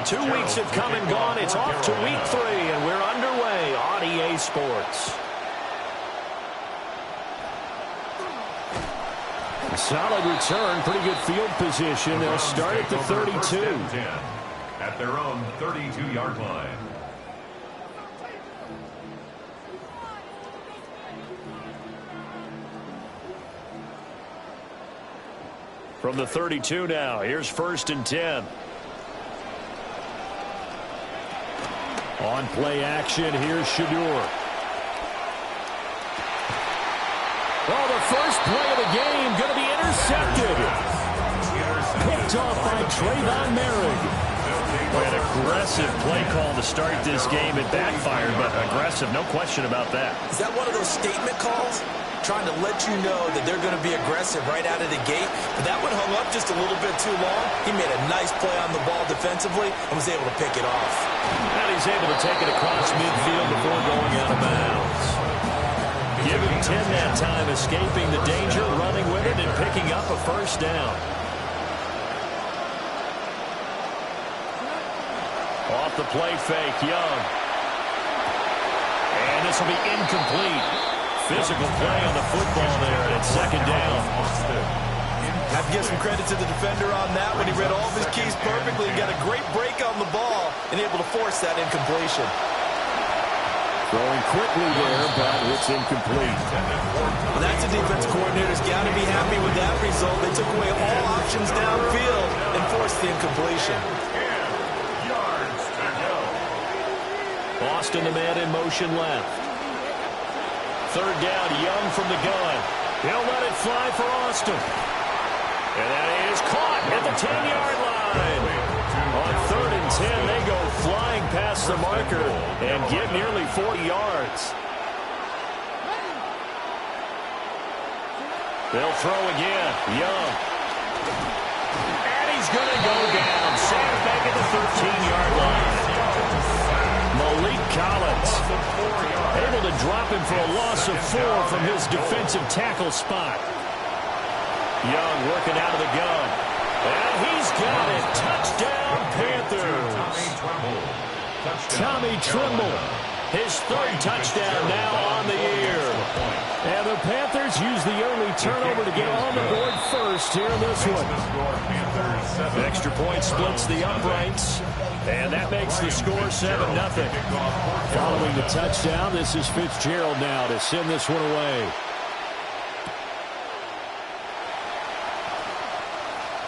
2 weeks have come and gone. It's off to week 3, and we're underway on EA Sports. A solid return, pretty good field position. They'll start at the 32. At their own 32-yard line. From the 32 now, here's 1st and 10. On play action, here's Shadur. Oh, the first play of the game going to be intercepted. Picked off by Trayvon Merrick. An aggressive play call to start this game. It backfired, but aggressive, no question about that. Is that one of those statement calls? Trying to let you know that they're going to be aggressive right out of the gate. But that one hung up just a little bit too long. He made a nice play on the ball defensively and was able to pick it off. And he's able to take it across midfield before going out of bounds. Give him 10 that time, escaping the danger, running with it, and picking up a first down. Off the play fake, Young. And this will be incomplete. Physical play on the football there, and it's 2nd down. I have to give some credit to the defender on that when he read all of his keys perfectly and got a great break on the ball and able to force that incompletion. Throwing quickly there, but it's incomplete. Well, that's a defensive coordinator's got to be happy with that result. They took away all options downfield and forced the incompletion. Boston, the man in motion left. 3rd down, Young from the gun. He'll let it fly for Austin. And that is caught at the 10-yard line. On 3rd and 10, they go flying past the marker and get nearly 40 yards. They'll throw again. Young. And he's going to go down. Sacked back at the 13-yard line. Malik Collins able to drop him for a loss of 4 from his defensive tackle spot. Young working out of the gun. And he's got it. Touchdown, Panthers. Tommy Tremble. His 3rd touchdown now on the year. And the Panthers use the early turnover to get on the board first here in this one. Extra point splits the uprights. And that makes the score 7-0. Following the touchdown, this is Fitzgerald now to send this one away.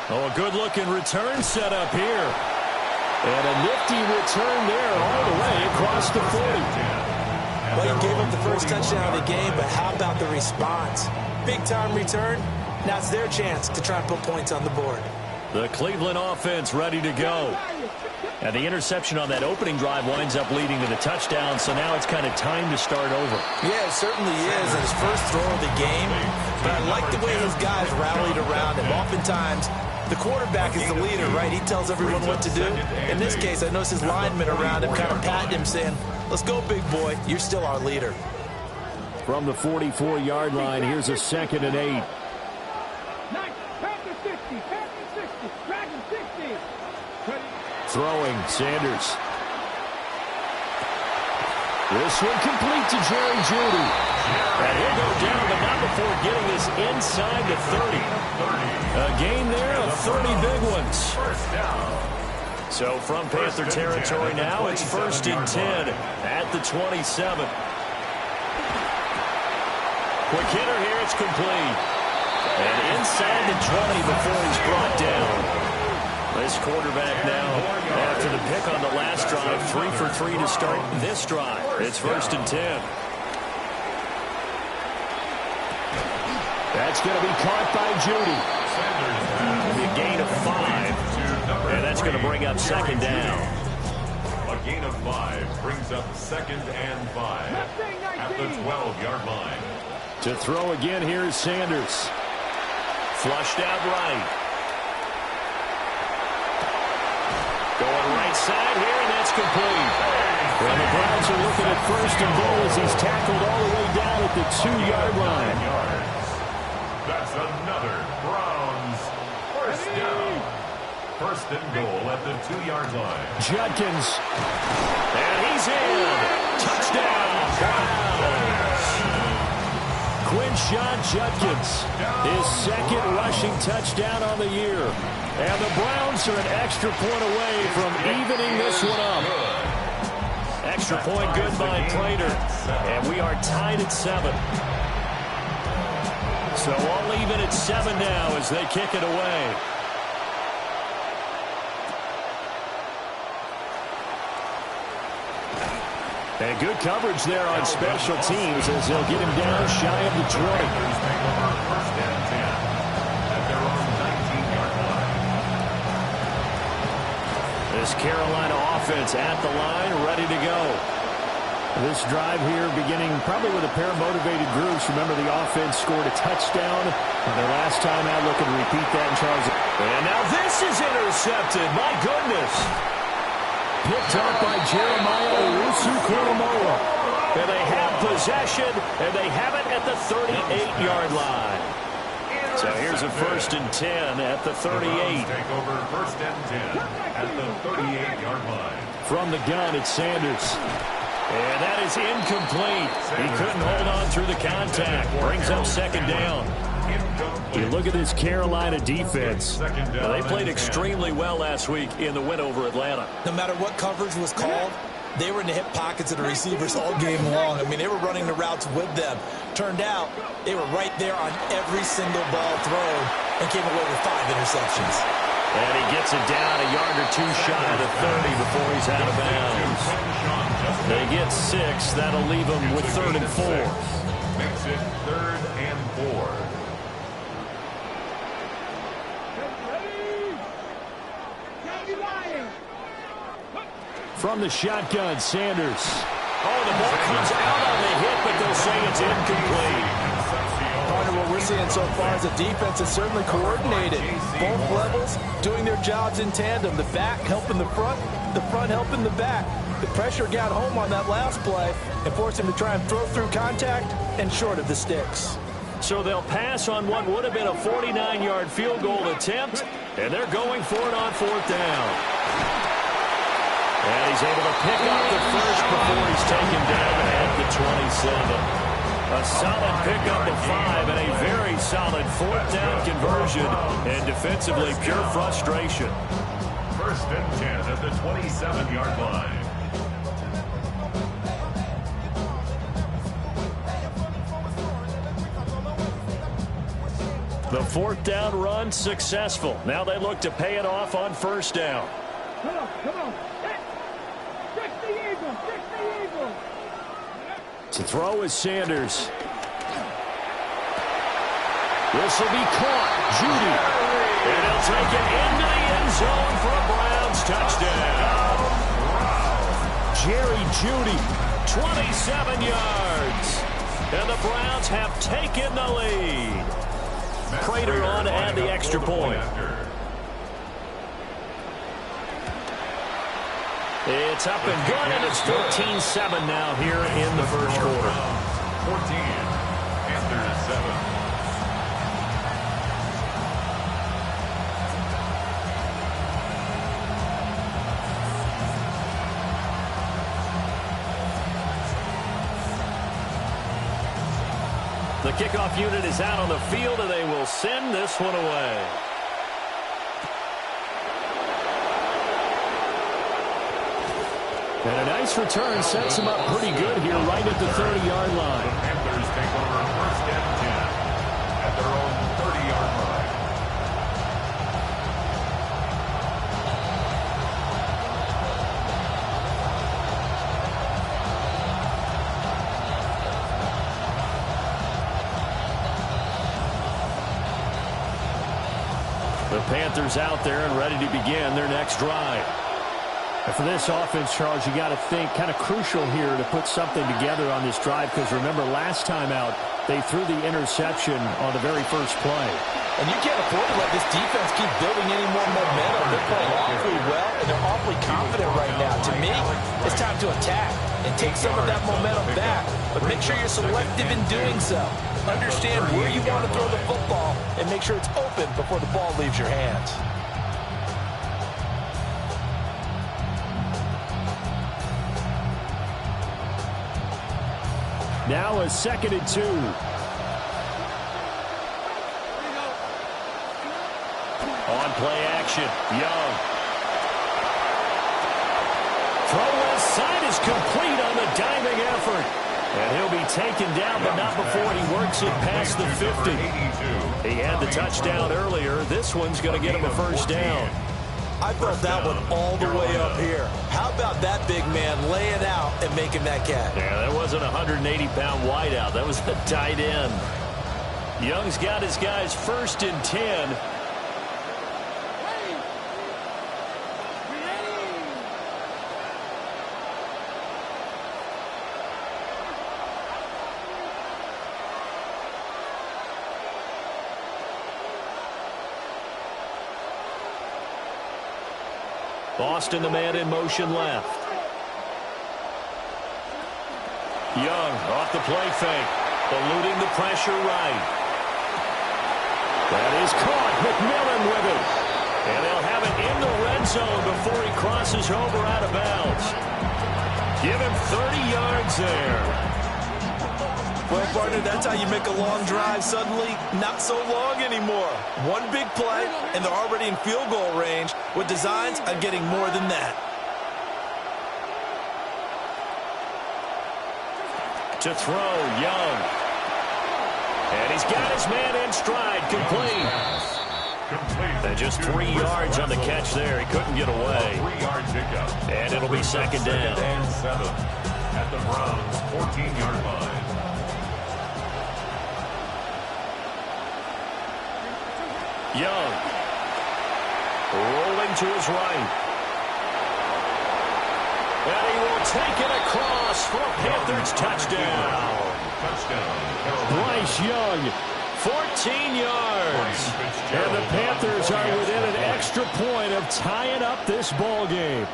Oh, a good-looking return set up here. And a nifty return there all the way across the 40. Well, he gave up the first touchdown of the game, but how about the response? Big-time return. Now it's their chance to try and put points on the board. The Cleveland offense ready to go. And the interception on that opening drive winds up leading to the touchdown, so now it's kind of time to start over. Yeah, it certainly is. And his first throw of the game. But I like the way his guys rallied around him. Oftentimes, the quarterback is the leader, right? He tells everyone what to do. In this case, I noticed his linemen around him kind of patting him, saying, "Let's go, big boy. You're still our leader." From the 44-yard line, here's a 2nd and 8. Throwing, Sanders. This one complete to Jerry Jeudy. And he'll go down, but not before getting this inside the 30. A gain there of 30 big ones. So from Panther territory now, it's 1st and 10 at the 27. Quick hitter here, it's complete. And inside the 20 before he's brought down. This quarterback now, after the pick on the last drive, 3 for 3 to start this drive. It's 1st and 10. That's going to be caught by Jeudy. A gain of 5. And that's going to bring up 2nd down. A gain of 5 brings up 2nd and 5 at the 12-yard line. To throw again, here's Sanders. Flushed out right. Going right side here, and that's complete. And the Browns are looking at 1st and goal as he's tackled all the way down at the 2-yard line. That's another Browns 1st down. First and goal at the 2-yard line. Judkins. And he's in. Touchdown, Browns. Quinshon Judkins, his second rushing touchdown on the year. And the Browns are an extra point away from evening this one up. Extra point good by Prater. And we are tied at 7. So all even at 7 now as they kick it away. And good coverage there on special teams as they'll get him down shy of the 20. First and 10 at their own 19-yard line. This Carolina offense at the line, ready to go. This drive here beginning probably with a pair of motivated groups. Remember, the offense scored a touchdown their last time out. Looking to repeat that in Charles. And now this is intercepted. My goodness. Picked up by Jeremiah Owusu-Koramoah. And they have possession, and they have it at the 38-yard line. So here's a first and 10 at the 38. Take over first and 10 at the 38-yard line. From the gun, it's Sanders. And that is incomplete. He couldn't hold on through the contact. Brings up second down. You look at this Carolina defense. Well, they played extremely well last week in the win over Atlanta. No matter what coverage was called, they were in the hip pockets of the receivers all game long. I mean, they were running the routes with them. Turned out, they were right there on every single ball thrown and came away with 5 interceptions. And he gets it down a yard or 2 shy of the 30 before he's out of bounds. They get 6. That'll leave them with 3rd and 4. Makes it 3rd and 4. From the shotgun, Sanders. Oh, the ball comes out on the hit, but they'll say it's incomplete. Part of what we're seeing so far is a defense that's certainly coordinated. Both levels doing their jobs in tandem. The back helping the front helping the back. The pressure got home on that last play and forced him to try and throw through contact and short of the sticks. So they'll pass on what would have been a 49-yard field goal attempt, and they're going for it on 4th down. And he's able to pick up the first before he's taken down at the 27. A solid pickup of 5 and a very solid 4th down conversion. And defensively, pure frustration. First and 10 at the 27-yard line. The 4th down run successful. Now they look to pay it off on 1st down. Come on. To throw is Sanders. This will be caught. Judy. And he'll take it into the end zone for a Browns touchdown. Jerry Judy, 27 yards. And the Browns have taken the lead. Prater on to add the extra point. It's up and good, and it's 14-7 now here in the first quarter. 14 after 7. The kickoff unit is out on the field, and they will send this one away. And a nice return sets him up pretty good here right at the 30-yard line. The Panthers take over first and 10 at their own 30-yard line. The Panthers out there and ready to begin their next drive. And for this offense, Charles, you got to think kind of crucial here to put something together on this drive, because remember last time out they threw the interception on the very first play. And you can't afford to let this defense keep building any more momentum. They're playing awfully well, and they're awfully confident right now. To me, it's time to attack and take some of that momentum back. But make sure you're selective in doing so. Understand where you want to throw the football and make sure it's open before the ball leaves your hands. Now a 2nd and 2. On play action, Young. Throw left side is complete on the diving effort. And he'll be taken down, but not before he works it past the 50. He had the touchdown earlier. This one's going to get him a first down. I felt that one all the way up here. How about that big man laying out and making that catch? Yeah, that wasn't a 180-pound wideout. That was the tight end. Young's got his guys 1st and 10. Boston, the man in motion left. Young off the play fake, eluding the pressure right. That is caught. McMillan with it. And they'll have it in the red zone before he crosses over out of bounds. Give him 30 yards there. Well, partner, that's how you make a long drive suddenly not so long anymore. One big play, and they're already in field goal range with designs on getting more than that. To throw, Young. And he's got his man in stride, complete. And just 3 yards on the catch there. He couldn't get away. 3-yard pickup. And it'll be 2nd down. And 7 at the Browns' 14-yard line. Young. Rolling to his right. And he will take it across for a Panthers touchdown. Bryce Young, 14 yards. And the Panthers are within an extra point of tying up this ball game.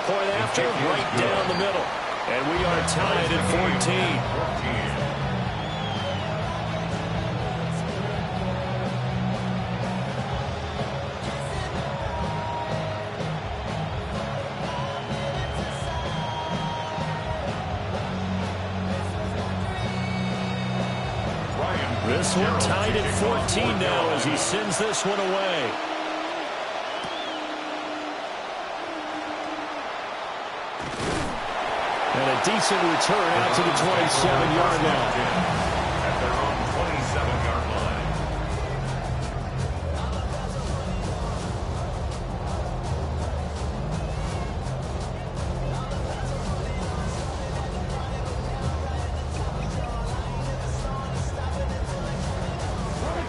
Point after, right down the middle. And we are tied at 14. This one tied at 14 now as he sends this one away. And a decent return out to the 27-yard line. At their own 27-yard line.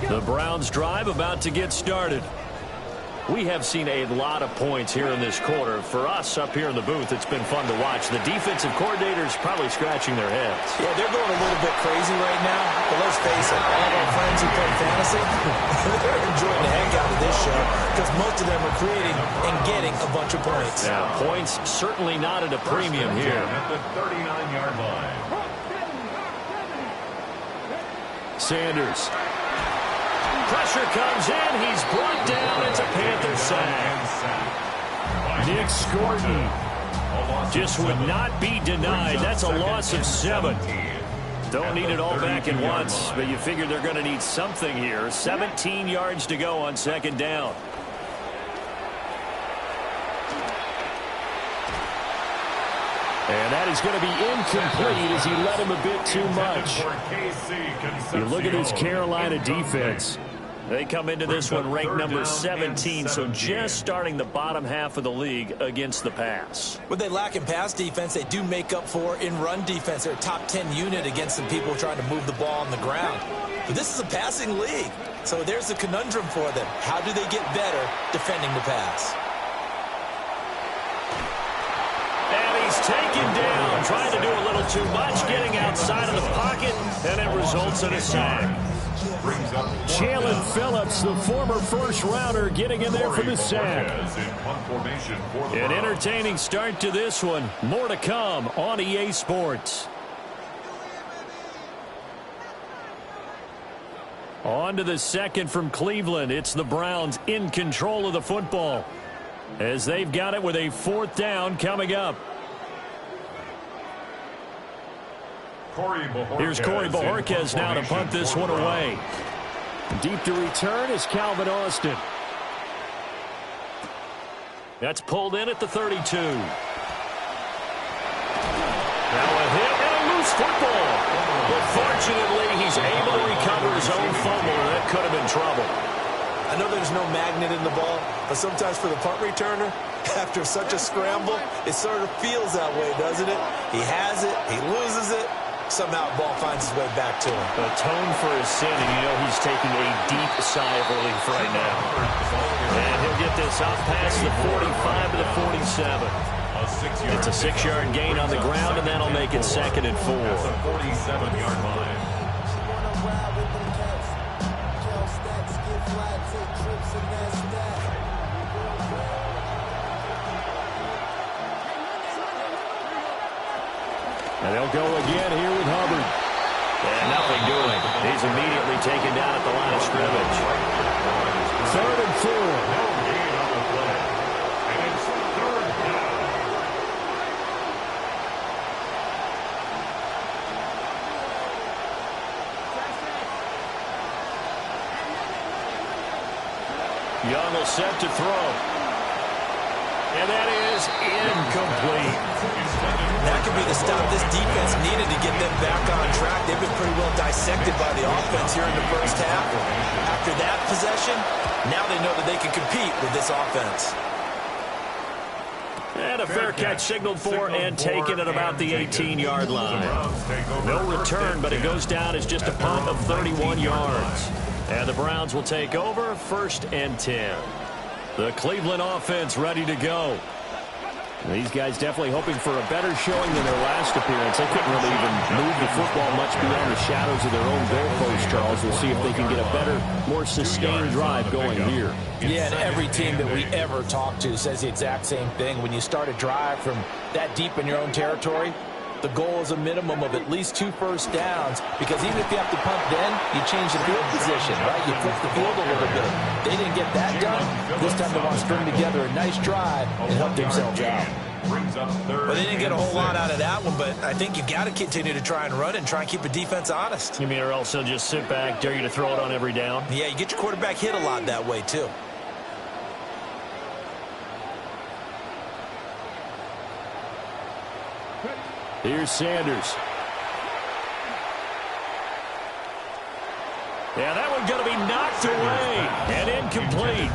The Browns drive about to get started. We have seen a lot of points here in this quarter. For us up here in the booth, it's been fun to watch. The defensive coordinators probably scratching their heads. Yeah, they're going a little bit crazy right now. But let's face it, all of our friends who play fantasy, they're enjoying the heck out of this show because most of them are creating and getting a bunch of points. Now, points certainly not at a premium here. At the 39-yard line. Sanders. Pressure comes in. He's brought down. It's a Panther sack. Nick Scorton just would not be denied. That's a loss of 7. Don't need it all back at once, but you figure they're going to need something here. 17 yards to go on 2nd down. And that is going to be incomplete as he let him a bit too much. You look at this Carolina defense. They come into this one ranked number 17, so just starting the bottom half of the league against the pass. What they lack in pass defense, they do make up for in run defense. They're a top 10 unit against some people trying to move the ball on the ground. But this is a passing league, so there's a conundrum for them. How do they get better defending the pass? And he's taken down, trying to do a little too much, getting outside of the pocket, and it results in a sack. Jalen Phillips, the former first-rounder, getting in there for the sack. An entertaining start to this one. More to come on EA Sports. On to the second from Cleveland. It's the Browns in control of the football. as they've got it with a 4th down coming up. Here's Corey Bojorquez now to punt this one away. Deep to return is Calvin Austin. That's pulled in at the 32. Now a hit and a loose football. But fortunately, he's able to recover his own fumble, and that could have been trouble. I know there's no magnet in the ball, but sometimes for the punt returner, after such a scramble, it sort of feels that way, doesn't it? He has it, he loses it, somehow the ball finds its way back to him. Atone for his sin, and you know he's taking a deep sigh of relief right now. And he'll get this off past the 45 to the 47. It's a 6-yard gain on the ground, and that'll make it 2nd and 4. That's a 47-yard line. And they'll go again here with Hubbard. And nothing doing. He's immediately taken down at the line of scrimmage. 3rd and 4. No gain on the play. And it's 3rd down. Young will set to throw. And that is incomplete. That could be the stop this defense needed to get them back on track. They've been pretty well dissected by the offense here in the first half. After that possession, now they know that they can compete with this offense. And a fair catch signaled for and taken at about the 18-yard line. No return, but it goes down as just a punt of 31 yards. And the Browns will take over 1st and 10. The Cleveland offense ready to go. These guys definitely hoping for a better showing than their last appearance. They couldn't really even move the football much beyond the shadows of their own goalpost, Charles. We'll see if they can get a better, more sustained drive going here. Yeah, and every team that we ever talk to says the exact same thing. When you start a drive from that deep in your own territory, the goal is a minimum of at least 2 first downs, because even if you have to punt then, you change the field position, right? You flip the field a little bit. They didn't get that done. This time they want to string together a nice drive and help themselves out. Well, they didn't get a whole lot out of that one, but I think you've got to continue to try and run and try and keep the defense honest. You mean, or else they'll just sit back, dare you to throw it on every down? Yeah, you get your quarterback hit a lot that way, too. Here's Sanders. Yeah, that one's going to be knocked away and incomplete.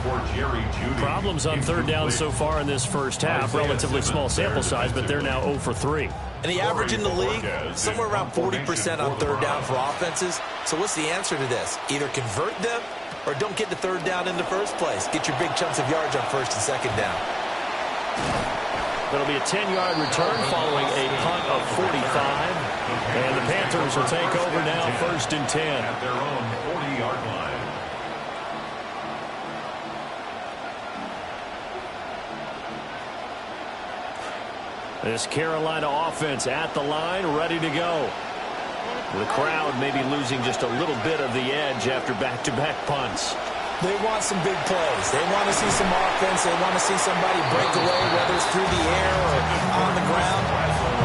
Problems on 3rd down so far in this first half. Relatively small sample size, but they're now 0 for 3. And the average in the league, somewhere around 40% on 3rd down for offenses. So what's the answer to this? Either convert them or don't get the 3rd down in the first place. Get your big chunks of yards on 1st and 2nd down. It'll be a 10-yard return following a punt of 45. And the Panthers will take over now 1st and 10. At their own 40-yard line. This Carolina offense at the line, ready to go. The crowd maybe losing just a little bit of the edge after back-to-back punts. They want some big plays. They want to see some offense. They want to see somebody break away, whether it's through the air or on the ground.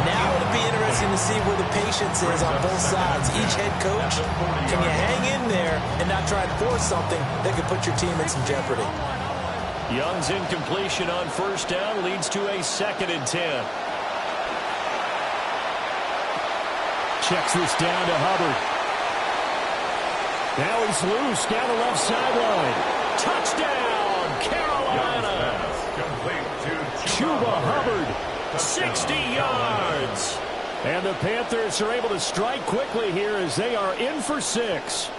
Now it'll be interesting to see where the patience is on both sides. Each head coach, can you hang in there and not try and force something that could put your team in some jeopardy? Young's incompletion on 1st down leads to a 2nd and 10. Checks this down to Hubbard. Now he's loose down the left sideline. Touchdown, Carolina. Chuba Hubbard, 60 yards. And the Panthers are able to strike quickly here as they are in for 6.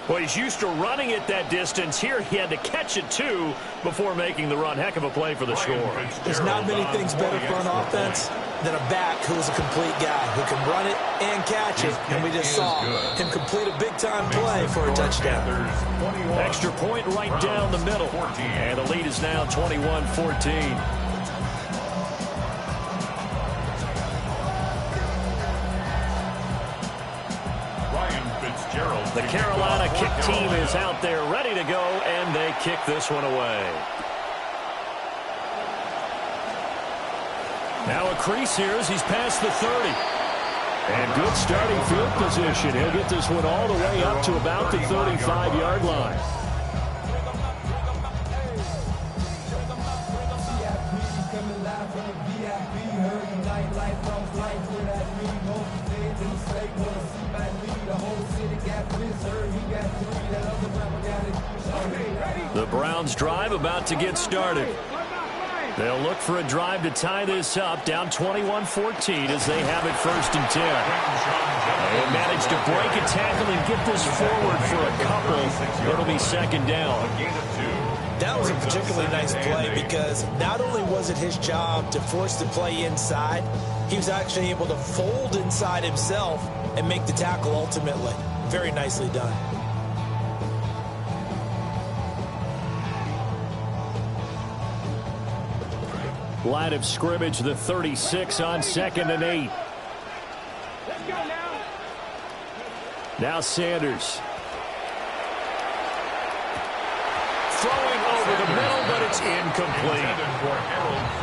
Well, he's used to running it that distance. Here he had to catch it, too, before making the run. Heck of a play for the score. There's not many things better for an offense than a back who is a complete guy who can run it and catch it. And we just saw him complete a big-time play for a touchdown. Extra point right down the middle. And the lead is now 21-14. The Carolina kick team is out there ready to go, and they kick this one away. Now a crease here as he's past the 30. And good starting field position. He'll get this one all the way up to about the 35-yard line. The Browns drive about to get started. They'll look for a drive to tie this up, down 21-14 as they have it 1st and 10. They managed to break a tackle and get this forward for a couple. It'll be 2nd down. That was a particularly nice play because not only was it his job to force the play inside, he was actually able to fold inside himself and make the tackle ultimately. Very nicely done. Line of scrimmage, the 36 on 2nd and 8. Let's go now. Now Sanders. Throwing over the middle, but it's incomplete.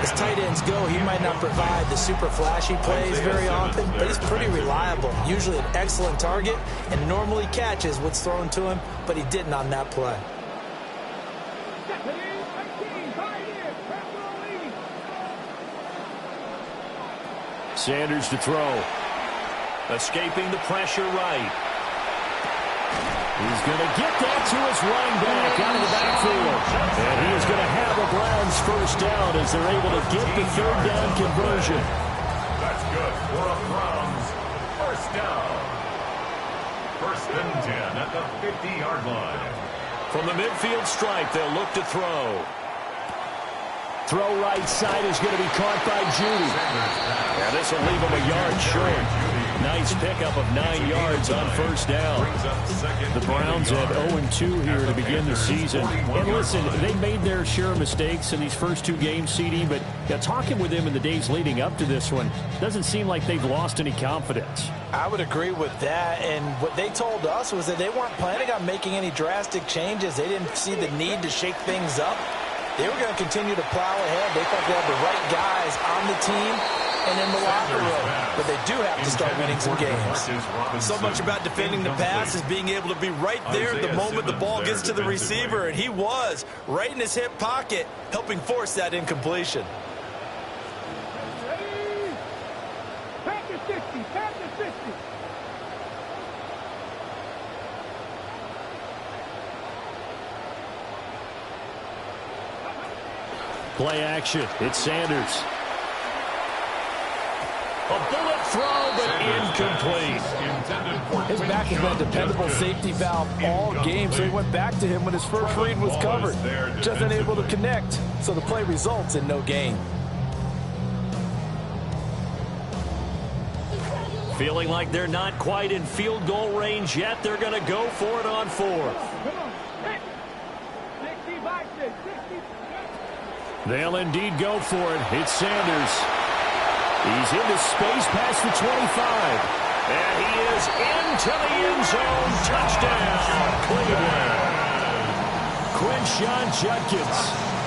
As tight ends go, he might not provide the super flashy plays very often, but he's pretty reliable. Usually an excellent target and normally catches what's thrown to him, but he didn't on that play. Sanders to throw. Escaping the pressure right. He's going to get that to his running back out of the backfield. And he is going to have a Browns 1st down as they're able to get the 3rd down conversion. That's good for a Browns 1st down. 1st and 10 at the 50-yard line. From the midfield stripe, they'll look to throw. Throw right side is going to be caught by Judy. And this will leave him a yard short. Nice pickup of 9 yards on 1st down. The Browns had 0-2 here to begin the season. And listen, they made their share of mistakes in these first 2 games, CD, but talking with them in the days leading up to this one, doesn't seem like they've lost any confidence. I would agree with that, and what they told us was that they weren't planning on making any drastic changes. They didn't see the need to shake things up. They were going to continue to plow ahead. They thought they had the right guys on the team and in the locker room. But they do have to start winning some games. So much about defending the pass is being able to be right there the moment the ball gets to the receiver. And he was right in his hip pocket, helping force that incompletion. Pack the 50, pack the 50. Play action. It's Sanders. A bullet throw, but incomplete. His back has been a dependable safety valve all game, so he went back to him when his first read was covered. Just unable to connect, so the play results in no gain. Feeling like they're not quite in field goal range yet. They're going to go for it on 4th. They'll indeed go for it. It's Sanders. He's into space past the 25. And he is into the end zone. Touchdown, Cleveland. Quinshon Judkins.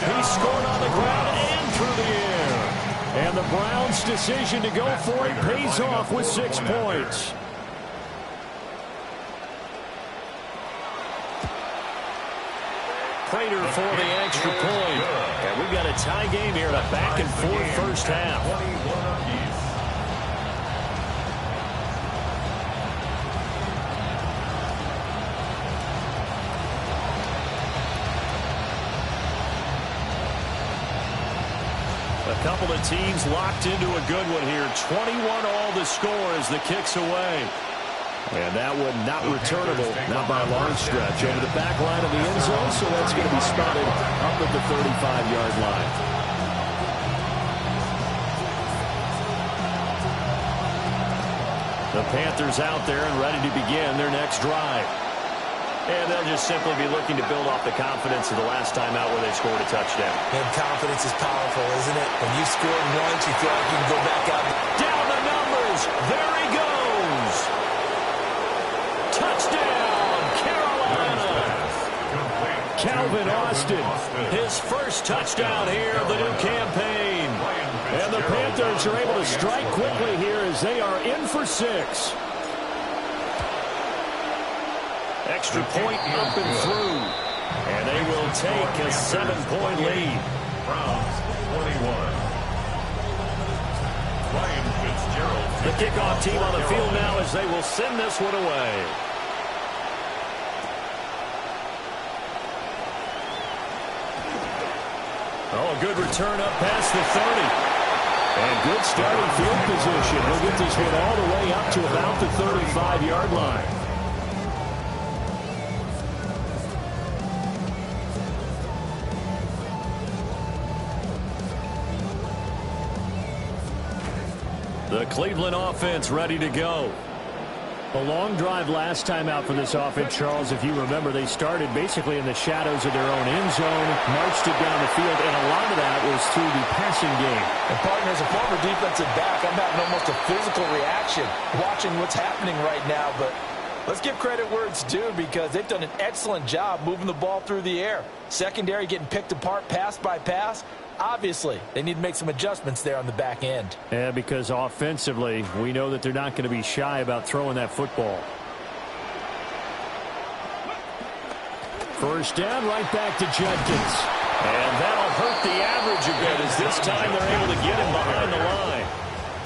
He scored on the ground and through the air. And the Browns' decision to go for it pays off with 6 points. Prater for the extra point. And we've got a tie game here in a back-and-forth first half. A couple of teams locked into a good one here. 21 all the score as the kick's away. And that one not returnable, not by a long stretch. Over the back line of the end zone, so that's going to be spotted up at the 35-yard line. The Panthers out there and ready to begin their next drive. And they'll just simply be looking to build off the confidence of the last time out where they scored a touchdown. And confidence is powerful, isn't it? When you scored once, you feel like you can go back out. Down the numbers. There he goes. Touchdown, Carolina. Calvin Austin, his first touchdown here of the new campaign. And the Panthers are able to strike quickly here as they are in for 6. Extra point up and through. And they will take a 7-point lead. Browns 21. Ryan Fitzgerald. The kickoff team on the field now as they will send this one away. Oh, a good return up past the 30. And good starting field position. He'll get this one all the way up to about the 35-yard line. The Cleveland offense ready to go. A long drive last time out for this offense, Charles. If you remember, they started basically in the shadows of their own end zone, marched it down the field, and a lot of that was through the passing game. And, partner, as a former defensive back, I'm having almost a physical reaction watching what's happening right now. But let's give credit where it's due because they've done an excellent job moving the ball through the air. Secondary getting picked apart pass by pass. Obviously, they need to make some adjustments there on the back end. Yeah, because offensively, we know that they're not going to be shy about throwing that football. First down, right back to Judkins. And that'll hurt the average a bit as this time they're able to get him behind the line.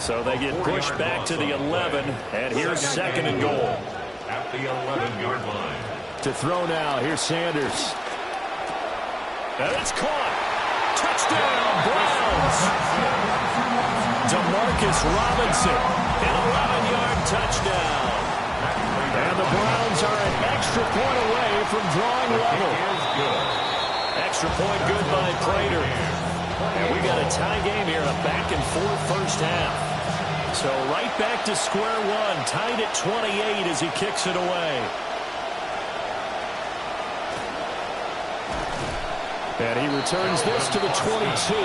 So they get pushed back to the 11, and here's 2nd and goal. At the 11-yard line. To throw now, here's Sanders. And it's caught. Touchdown, Browns. DeMarcus Robinson, an 11-yard touchdown. And the Browns are an extra point away from drawing level. Extra point good by Prater. And we got a tie game here, a back-and-forth first half. So right back to square one, tied at 28 as he kicks it away. And he returns this to the 22.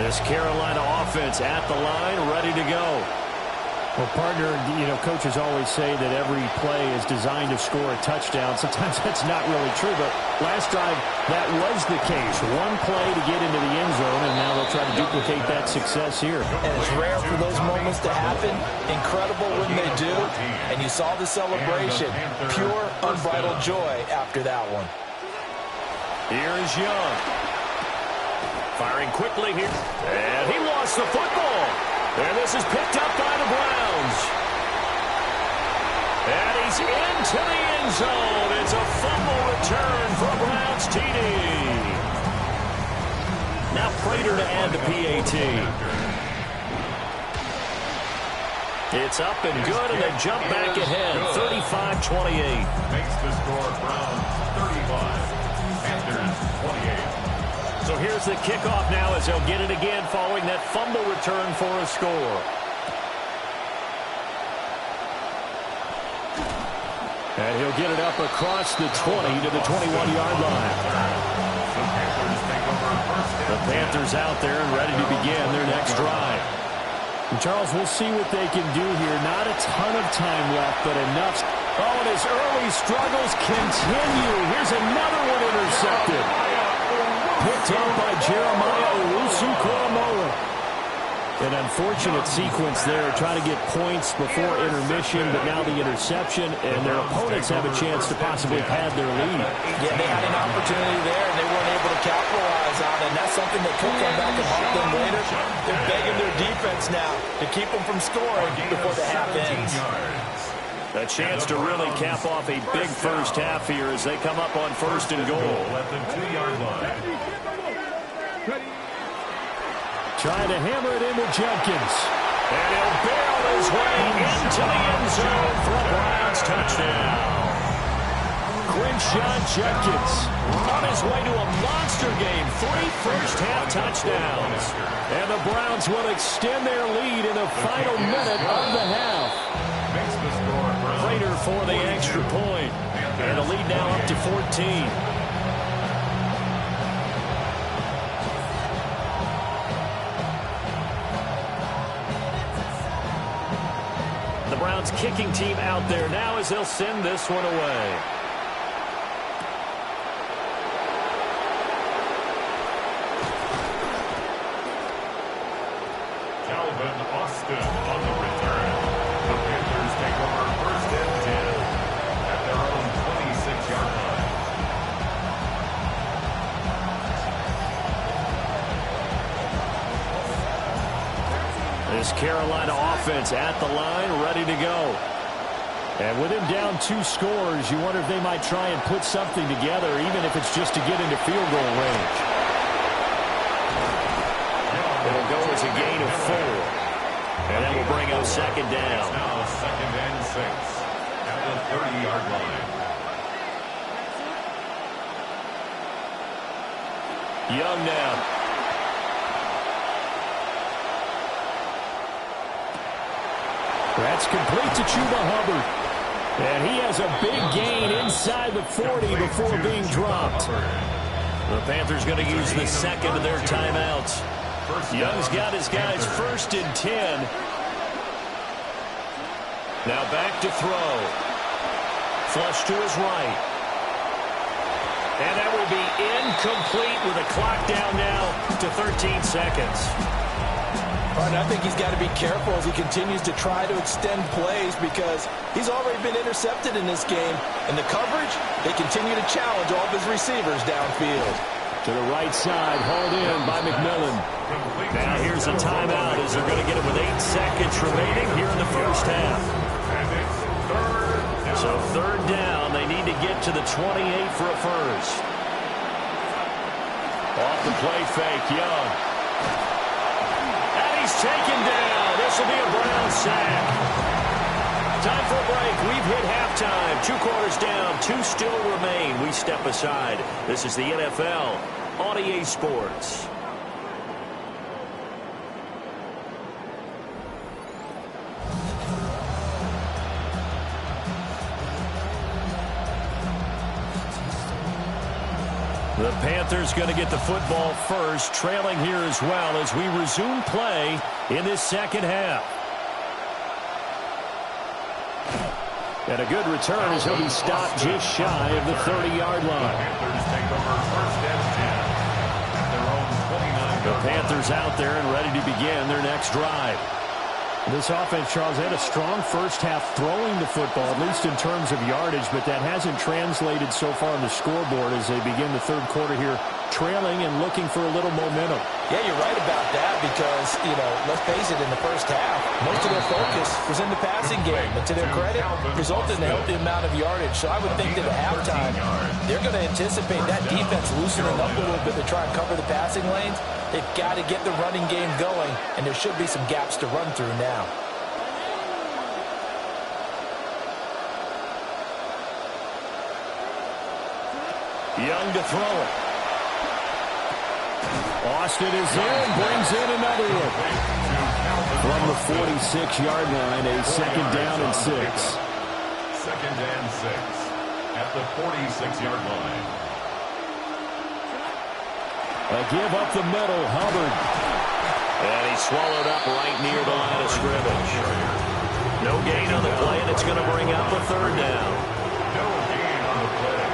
This Carolina offense at the line, ready to go. Well, partner, you know, coaches always say that every play is designed to score a touchdown. Sometimes that's not really true, but last drive, that was the case. One play to get into the end zone, and now they'll try to duplicate that success here. And it's rare for those moments to happen. Incredible when they do. And you saw the celebration. Pure, unbridled joy after that one. Here's Young. Firing quickly here. And he lost the football. And this is picked up by the Browns. And he's into the end zone. It's a fumble return for Browns TD. Now Prater to add the PAT. It's up and good, and they jump back ahead, 35-28. Makes the score Browns 35, Panthers 28. So here's the kickoff now as they'll get it again following that fumble return for a score. And he'll get it up across the 20 to the 21-yard line. The Panthers out there and ready to begin their next drive. And Charles, we'll see what they can do here. Not a ton of time left, but enough. Oh, and his early struggles continue. Here's another one intercepted. Picked up by Jeremiah Owusu-Koramoah. An unfortunate sequence there, trying to get points before intermission, but now the interception, and their opponents have a chance to possibly pad their lead. Yeah, they had an opportunity there, and they weren't able to capitalize on it, and that's something that could come back and haunt them later. They're begging their defense now to keep them from scoring before the half ends. A chance to really cap off a big first half here as they come up on 1st and goal. At the 2-yard line. Trying to hammer it into Judkins. And he'll barrel his way into the end zone for a Browns touchdown. Crenshaw Judkins on his way to a monster game. 3 first-half touchdowns. And the Browns will extend their lead in the final minute of the half. Prater for the extra point. And the lead now up to 14. The Browns kicking team out there now as they'll send this one away. On the return, the Panthers take over 1st and 10 at their own 26-yard line. This Carolina offense at the line, ready to go. And with him down 2 scores, you wonder if they might try and put something together, even if it's just to get into field goal range. It'll go as a gain of 4. And that will bring up 2nd down. It's now 2nd and 6 at the 30-yard line. Young now. That's complete to Chuba Hubbard. And he has a big gain inside the 40 before being dropped. The Panthers going to use the 2nd of their timeouts. Young's got his guys 1st and 10. Now back to throw. Flush to his right. And that will be incomplete with a clock down now to 13 seconds. And I think he's got to be careful as he continues to try to extend plays because he's already been intercepted in this game. And the coverage, they continue to challenge all of his receivers downfield. To the right side, hauled in by McMillan. Now here's a timeout as they're going to get it with 8 seconds remaining here in the first half. So 3rd down, they need to get to the 28 for a first. Off the play fake, Young. And he's taken down. This will be a Brown sack. Time for a break. We've hit halftime. 2 quarters down. 2 still remain. We step aside. This is the NFL on EA Sports. The Panthers going to get the football first, trailing here as well as we resume play in this 2nd half. And a good return as he'll be stopped just shy of the 30-yard line. The Panthers out there and ready to begin their next drive. This offense, Charles, had a strong first half throwing the football, at least in terms of yardage, but that hasn't translated so far on the scoreboard as they begin the 3rd quarter here, trailing and looking for a little momentum. Yeah, you're right about that because, let's face it, in the first half, most of their focus was in the passing game. And to their credit, resulted in a healthy amount of yardage. So I would think that at halftime, they're going to anticipate that defense loosening up a little bit to try and cover the passing lanes. They've got to get the running game going, and there should be some gaps to run through now. Young to throw it. Austin is there and brings in another one. From the 46-yard line, a 2nd down and 6. 2nd and 6 at the 46-yard line. A give up the middle, Hubbard. And he's swallowed up right near the line of scrimmage. No gain on the play, and it's going to bring up a 3rd down. No gain on the play.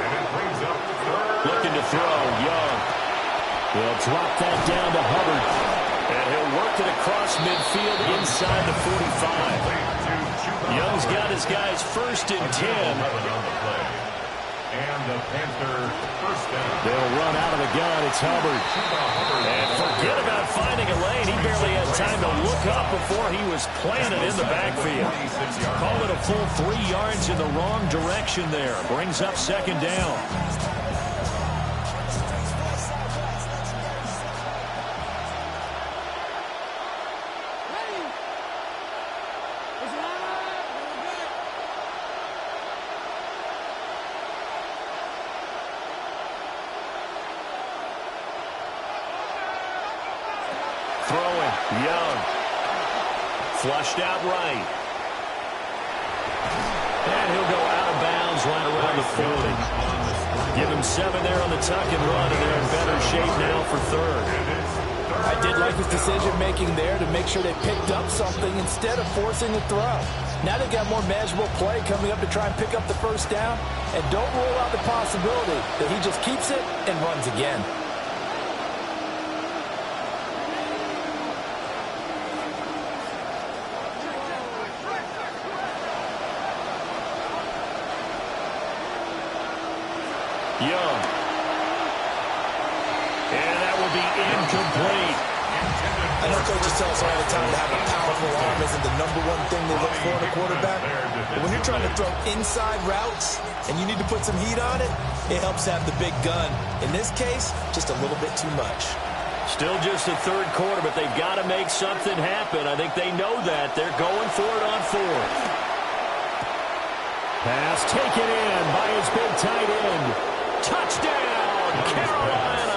And it brings up 3rd. Looking to throw, Young. He'll drop that down to Hubbard. And he'll work it across midfield inside the 45. Young's got his guys 1st and 10. And the Panther 1st down. They'll run out of the gun. It's Hubbard. And forget about finding a lane. He barely had time to look up before he was planted in the backfield. Call it a full 3 yards in the wrong direction there. Brings up 2nd down. Flushed out right. And he'll go out of bounds right around the 40. Give him 7 there on the tuck and run, and they're in better shape now for third. I did like his decision-making there to make sure they picked up something instead of forcing a throw. Now they got more manageable play coming up to try and pick up the first down, and don't rule out the possibility that he just keeps it and runs again. Young. And that will be incomplete. I know coaches tell us all the time to have a powerful arm isn't the #1 thing they look for in a quarterback. But when you're trying to throw inside routes and you need to put some heat on it, it helps have the big gun. In this case, just a little bit too much. Still just the third quarter, but they've got to make something happen. I think they know that. They're going for it on fourth. Pass taken in by his big tight end. Touchdown, Carolina.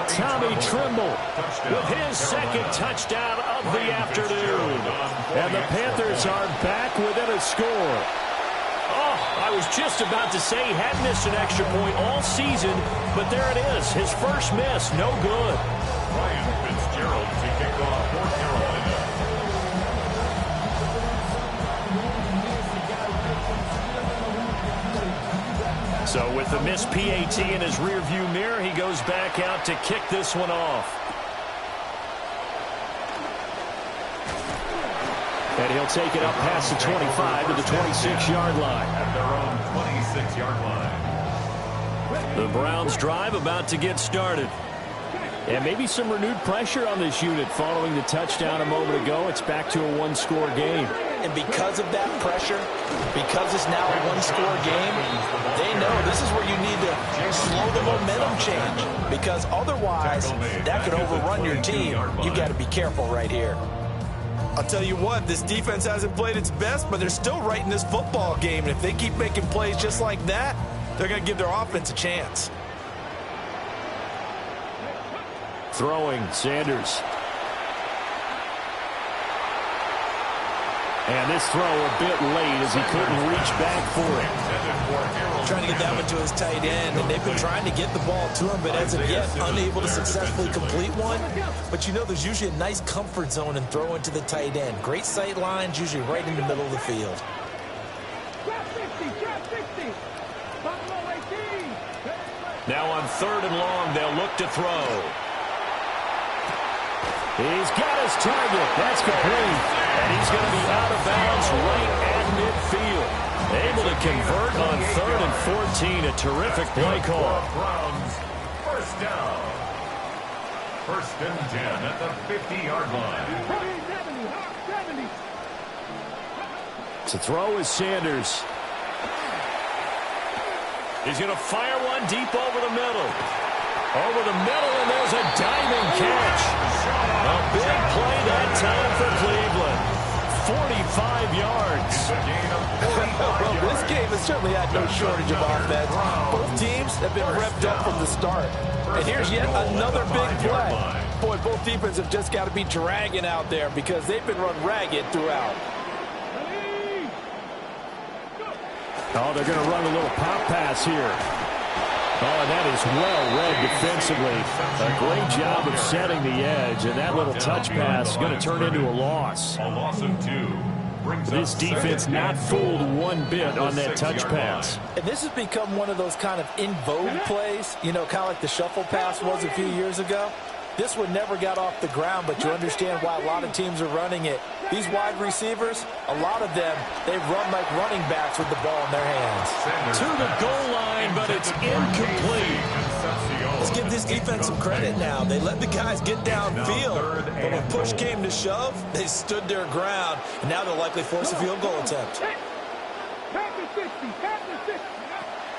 Tommy Trimble with his second touchdown of the afternoon. And the Panthers are back within a score. Oh, I was just about to say he hadn't missed an extra point all season, but there it is. His first miss, no good. Ryan Fitzgerald to kick off for Carolina. So with the missed PAT in his rearview mirror, he goes back out to kick this one off. And he'll take it up past the 25 to the 26-yard line. At their own 26-yard line. The Browns drive about to get started. And maybe some renewed pressure on this unit following the touchdown a moment ago. It's back to a one-score game. And because of that pressure, because it's now a one-score game, they know this is where you need to slow the momentum change. Because otherwise, that could overrun your team. You've got to be careful right here. I'll tell you what, this defense hasn't played its best, but they're still right in this football game. And if they keep making plays just like that, they're going to give their offense a chance. Throwing, Sanders. And this throw a bit late as he couldn't reach back for it. Trying to get that one to his tight end, and they've been trying to get the ball to him, but as of yet, unable to successfully complete one. But you know, there's usually a nice comfort zone in throwing to the tight end. Great sight lines, usually right in the middle of the field. Now on 3rd and long, they'll look to throw. He's got his target. That's complete. And he's going to be out of bounds right at midfield. Able to convert on 3rd and 14. A terrific play call. Browns, first down. 1st and 10 at the 50-yard line. To throw is Sanders. He's going to fire one deep over the middle. Over the middle, and there's a diving catch. A big play that time for Cleveland. 45 yards. Well, this game has certainly had no shortage of offense. Both teams have been revved up from the start. And here's yet another big play. Boy, both defenses have just got to be dragging out there because they've been run ragged throughout. Oh, they're going to run a little pop pass here. Oh, and that is well read defensively. A great job of setting the edge, and that little touch pass is going to turn into a loss. A loss of 2. This defense not fooled one bit on that touch pass. And this has become one of those kind of in vogue plays, you know, kind of like the shuffle pass was a few years ago. This one never got off the ground, but you understand why a lot of teams are running it. These wide receivers, a lot of them, they run like running backs with the ball in their hands. To the goal line, but it's incomplete. Let's give this defense some credit now. They let the guys get downfield, but when push came to shove, they stood their ground, and now they'll likely force a field goal attempt.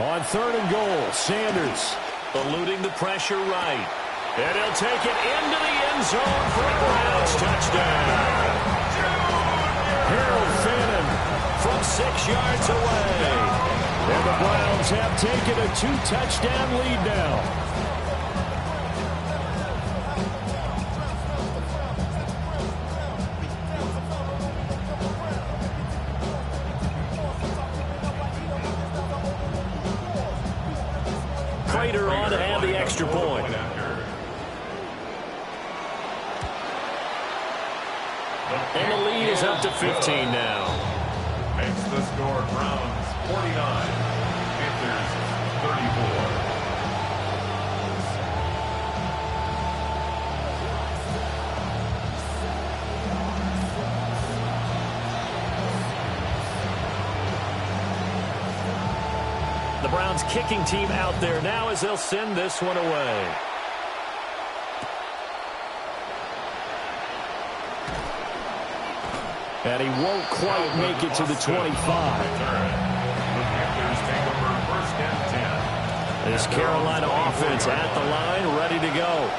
On 3rd and goal, Sanders eluding the pressure right. And he'll take it into the end zone for a Browns touchdown. Harold Fannin from 6 yards away. And the Browns have taken a 2-touchdown lead now. Prater on to add the extra point. And the lead is up to 15 now. Makes the score Browns 49, Panthers 34. The Browns kicking team out there now as they'll send this one away. And he won't quite make it to the 25. This Carolina offense at the line, ready to go.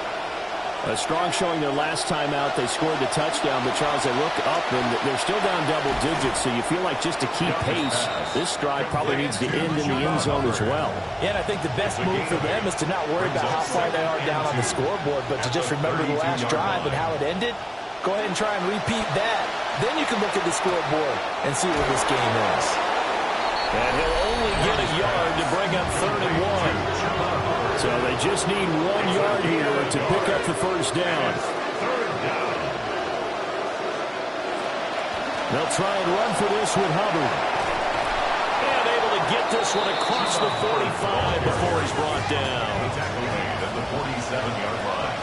A strong showing their last time out. They scored the touchdown, but Charles, they look up and they're still down double digits, so you feel like just to keep pace, this drive probably needs to end in the end zone as well. Yeah, and I think the best move for them is to not worry about how far they are down on the scoreboard, but to just remember the last drive and how it ended. Go ahead and try and repeat that. Then you can look at the scoreboard and see where this game is. And he'll only get a yard to bring up 3rd and 1. So they just need 1 yard here to pick up the first down. They'll try and run for this with Hubbard. And able to get this one across the 45 before he's brought down. At the 47-yard line.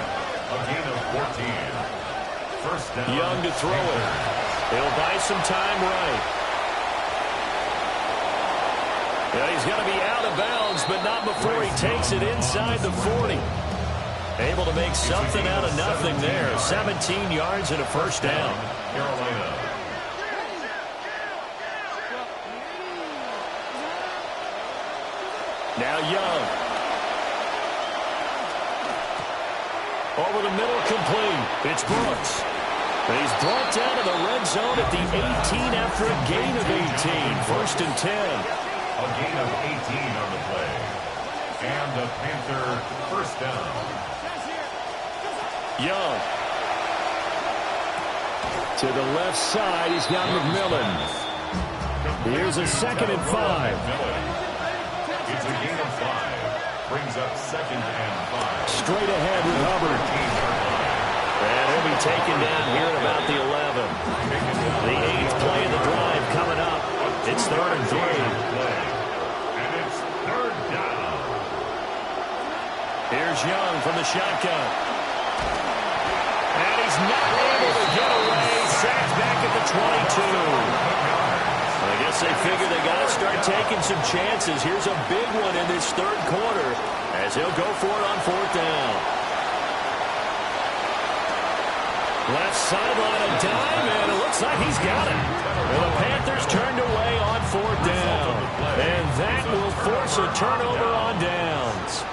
A gain of 14. First down. Young to throw it. He'll buy some time right. Yeah, he's going to be out of bounds, but not before he takes it inside the 40. Able to make something out of nothing there. 17 yards and a first down. Carolina. Now Young. Over the middle, complete. It's Brooks. He's brought down to the red zone at the 18 after a gain of 18. First and 10. A gain of 18 on the play. And the Panther first down. Young. To the left side, he's got McMillan. Here's a 2nd and 5. It's a gain of 5. Brings up 2nd and 5. Straight ahead with Hubbard. And he'll be taken down here at about the 11. The 8th play of the drive coming up. It's 3rd and 3. And it's 3rd down. Here's Young from the shotgun. And he's not able to get away. Sacked back at the 22. I guess they figure they got to start taking some chances. Here's a big one in this 3rd quarter as he'll go for it on 4th down. Left sideline a dime, and it looks like he's got it. And the Panthers turned away on 4th down. And that will force a turnover on downs.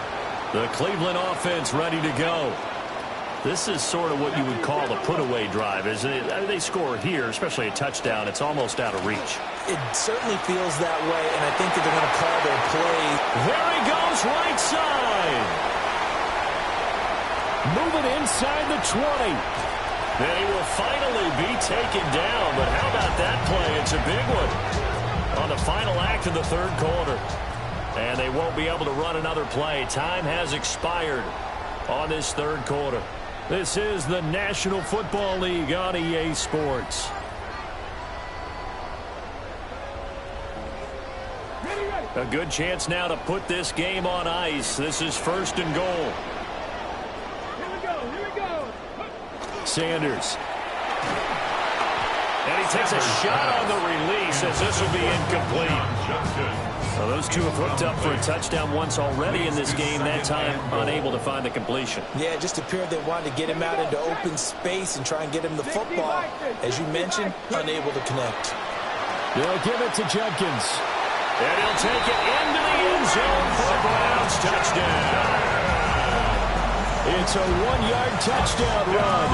The Cleveland offense ready to go. This is sort of what you would call a put-away drive, isn't it? I mean, they score here, especially a touchdown. It's almost out of reach. It certainly feels that way, and I think that they're going to call their play. There he goes, right side. Moving inside the 20. Then he will finally be taken down, but how about that play? It's a big one on the final act of the 3rd quarter. And they won't be able to run another play. Time has expired on this 3rd quarter. This is the National Football League on EA Sports. A good chance now to put this game on ice. This is 1st and goal. Sanders. And he takes a shot on the release as this will be incomplete. So those two have hooked up for a touchdown once already in this game. That time unable to find the completion. Yeah, it just appeared they wanted to get him out into open space and try and get him the football. As you mentioned, unable to connect. They'll give it to Jenkins. And he'll take it into the end zone for a Browns touchdown. It's a 1-yard touchdown run.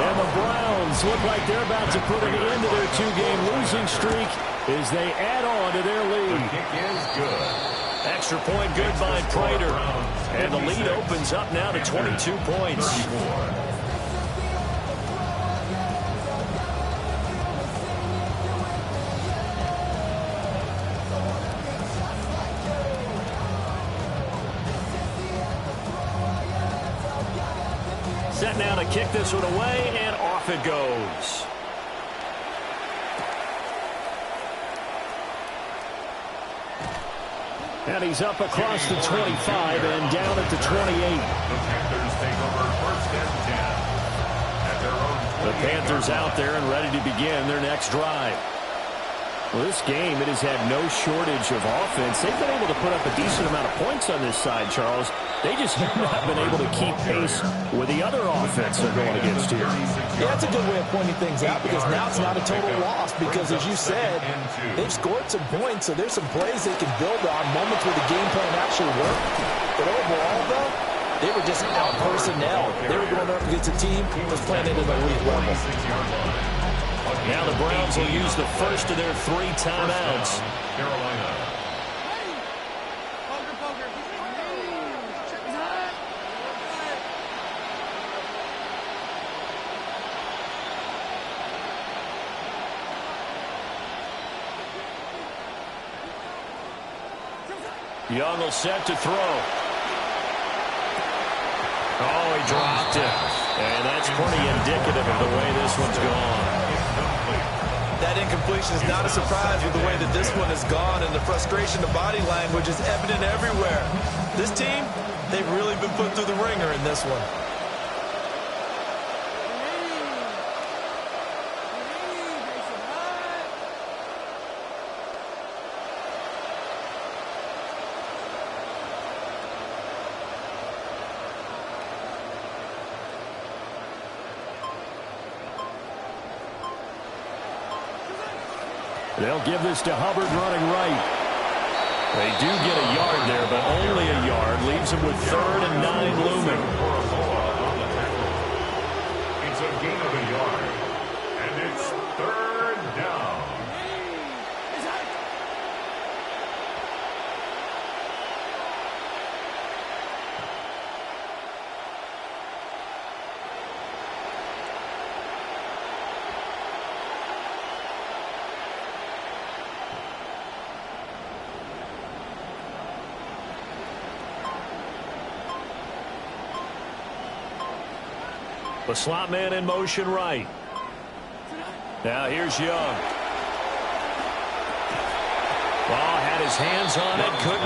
And the Browns look like they're about to put an end to their 2-game losing streak as they add on to their lead. The kick is good. Extra point good by Prater. And the lead opens up now to 22 points. 34. set now to kick this one away, and off it goes. And he's up across the 25 and down at the 28. The Panthers take over first and 10 at their own 28. The Panthers out there and ready to begin their next drive. Well, this game, it has had no shortage of offense. They've been able to put up a decent amount of points on this side, Charles. They just have not been able to keep pace with the other offense they're going against here. Yeah, that's a good way of pointing things out because now it's not a total loss because, as you said, they've scored some points, so there's some plays they can build on, moments where the game plan actually worked. But overall, though, they were just out personnel. They were going up against a team that's playing at an elite level. Now the Browns will use the first of their 3 timeouts. Carolina. Young will set to throw. Oh, he dropped it. And that's pretty indicative of the way this one's gone. That incompletion is not a surprise with the way that this one has gone, and the frustration of body language is evident everywhere. This team, they've really been put through the ringer in this one. They'll give this to Hubbard running right. They do get a yard there, but only a yard. Leaves them with 3rd and 9 looming. It's a gain of a yard, and it's 3rd down. The slot man in motion right. Now here's Young. Ball had his hands on it, couldn't